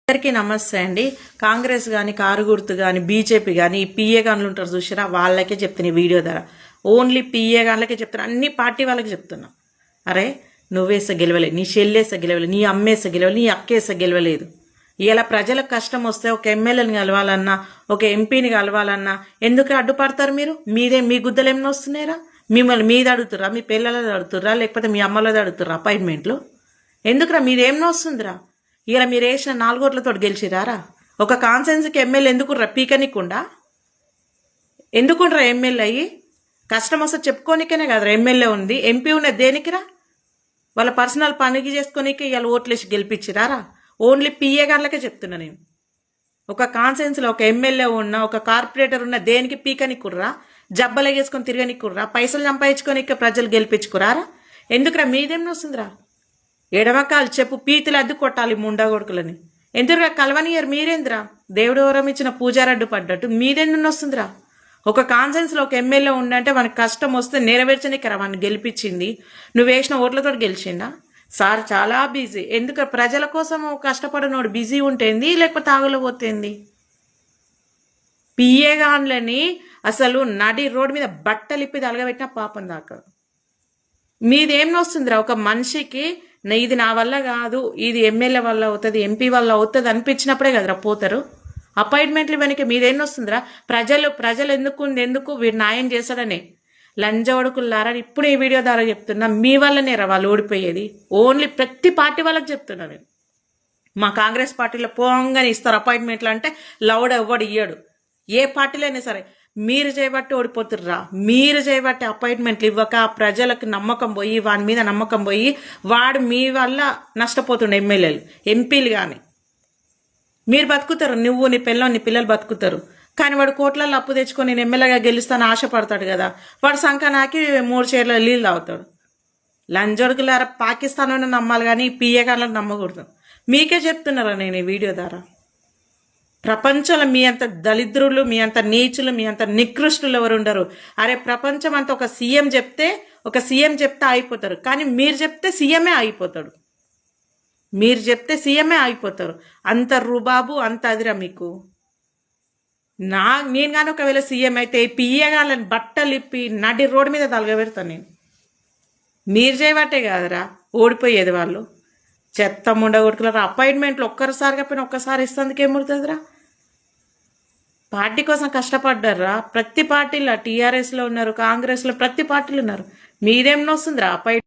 అందరికీ నమస్తే అండి. కాంగ్రెస్ కానీ కారు గుర్తు కానీ బీజేపీ కానీ పిఏ గాన్లు ఉంటారు చూసారా, వాళ్ళకే చెప్తున్నా ఈ వీడియో ద్వారా. ఓన్లీ పిఏ గాన్లకే చెప్తున్నా, అన్ని పార్టీ వాళ్ళకి చెప్తున్నా. అరే నువ్వేస గెలవలేదు, నీ చెల్లేస గెలవలేదు, నీ అమ్మేస గెలవలేదు, నీ అక్కేస గెలవలేదు. ఇలా ప్రజలకు కష్టం వస్తే ఒక ఎమ్మెల్యేని కలవాలన్నా ఒక ఎంపీని కలవాలన్నా ఎందుకు అడ్డుపడతారు మీరు? మీ గుద్దలు ఏమైనా వస్తున్నాయిరా? మిమ్మల్ని మీద అడుగుతుర్రా, మీ పిల్లలది అడుగుతుర్రా, లేకపోతే మీ అమ్మలది అడుగుతుర్రా అపాయింట్మెంట్లు? ఎందుకురా మీదేమన్నా వస్తుందిరా? ఇలా మీరు వేసిన 4 ఓట్లతో గెలిచిరారా? ఒక కాన్సెన్స్కి ఎమ్మెల్యే ఎందుకుర్రా? పీకనికుండా ఎందుకుండ్రా ఎమ్మెల్యే అయ్యి? కష్టం వస్తే చెప్పుకోనికనే కదరా ఎమ్మెల్యే ఉంది. ఎంపీ ఉన్నది దేనికిరా? వాళ్ళ పర్సనల్ పనికి చేసుకోనికే ఇవాళ ఓట్లేసి గెలిపించిరారా? ఓన్లీ పిఏ గాన్లకే చెప్తున్నా నేను. ఒక కాన్సెన్స్లో ఒక ఎమ్మెల్యే ఉన్న ఒక కార్పొరేటర్ ఉన్న దేనికి పీకనికుర్రా? జబ్బలు వేసుకొని తిరగనికుర్రా? పైసలు సంపాదించుకోనికే ప్రజలు గెలిపించుకురారా? ఎందుకురా మీదేం వస్తుందిరా? ఎడమకాలు చెప్పు పీతులు అద్దు కొట్టాలి ముండా కొడుకులని. ఎందుకురా కలవనియరు? మీరేంద్రా దేవుడు వరం ఇచ్చిన పూజారడ్డు పడ్డట్టు మీదెందు వస్తుందిరా? ఒక కాన్సెన్స్లో ఒక ఎమ్మెల్యే ఉండంటే మనకి కష్టం వస్తే నెరవేర్చనికరా వాడిని గెలిపించింది. నువ్వు వేసిన ఓట్లతో గెలిచిందా? సార్ చాలా బిజీ. ఎందుకు ప్రజల కోసం కష్టపడినోడు బిజీ ఉంటేంది, లేకపోతే ఆగలేకపోతేంది? పిఏ గాన్లని అసలు నడి రోడ్డు మీద బట్టలిప్పి తలగబెట్టిన పాపం దాకా. మీదేం వస్తుందిరా? ఒక మనిషికి ఇది నా వల్ల కాదు, ఇది ఎమ్మెల్యే వల్ల అవుతుంది, ఎంపీ వల్ల అవుతుంది అనిపించినప్పుడే కదరా పోతారు. అపాయింట్మెంట్లు వెనక మీదేం వస్తుందిరా? ప్రజలు ఎందుకు వీడు న్యాయం చేశాడనే లంజవడుకులారా. ఇప్పుడు ఈ వీడియో ద్వారా చెప్తున్నా, మీ వల్లనే రా వాళ్ళు ఓడిపోయేది. ఓన్లీ ప్రతి పార్టీ వాళ్ళకి చెప్తున్నా నేను. మా కాంగ్రెస్ పార్టీలో పోంగానే ఇస్తారు అపాయింట్మెంట్లు అంటే లౌడ్ ఎవ్వడు ఇయ్యడు. ఏ పార్టీలో అయినా సరే మీరు చేయబట్టి ఓడిపోతుర్రా. మీరు చేయబట్టి అపాయింట్మెంట్లు ఇవ్వక ప్రజలకు నమ్మకం పోయి, వాని మీద నమ్మకం పోయి వాడు మీ వల్ల నష్టపోతుండే ఎమ్మెల్యేలు ఎంపీలు. కానీ మీరు బతుకుతారు, నువ్వు నీ పిల్లలు నీ పిల్లలు బతుకుతారు. కానీ వాడు కోట్లలో అప్పు తెచ్చుకొని నేను ఎమ్మెల్యేగా గెలుస్తాను ఆశపడతాడు కదా, వాడు సంకనాకి 3 చీరల నీళ్ళు తాగుతాడు. లంజొడుకులారా, పాకిస్తాన్ నమ్మాలి కానీ పిఏ గాన్లను నమ్మకూడదు. మీకే చెప్తున్నారా నేను ఈ వీడియో ద్వారా. ప్రపంచంలో మీ అంత దళిద్రులు, మీ అంత నీచులు, మీ అంత నికృష్టులు ఎవరు ఉండరు. అరే ప్రపంచం అంతా ఒక సీఎం చెప్తే అయిపోతారు, కానీ మీరు చెప్తే సీఎమే అయిపోతాడు. మీరు చెప్తే సీఎమే అయిపోతారు. అంత రుబాబు అంత అదిరా మీకు. నేను కానీ ఒకవేళ సీఎం అయితే పిఏ గాన్లని బట్టలిప్పి నడి రోడ్డు మీద తలగబెడతాను నేను. మీరు చేయబట్టే కాదురా ఓడిపోయేది వాళ్ళు. చెత్త ముండగొడుకులరా. అపాయింట్మెంట్లు ఒక్కసారిగా పోయినా ఒక్కసారి ఇస్తేందుకు ఏముడుతుందిరా? పార్టీ కోసం కష్టపడ్డారా? ప్రతి పార్టీలో టీఆర్ఎస్లో ఉన్నారు, కాంగ్రెస్లో ప్రతి పార్టీలు ఉన్నారు. మీదేమన్నా వస్తుందిరా అపాయింట్మెంట్?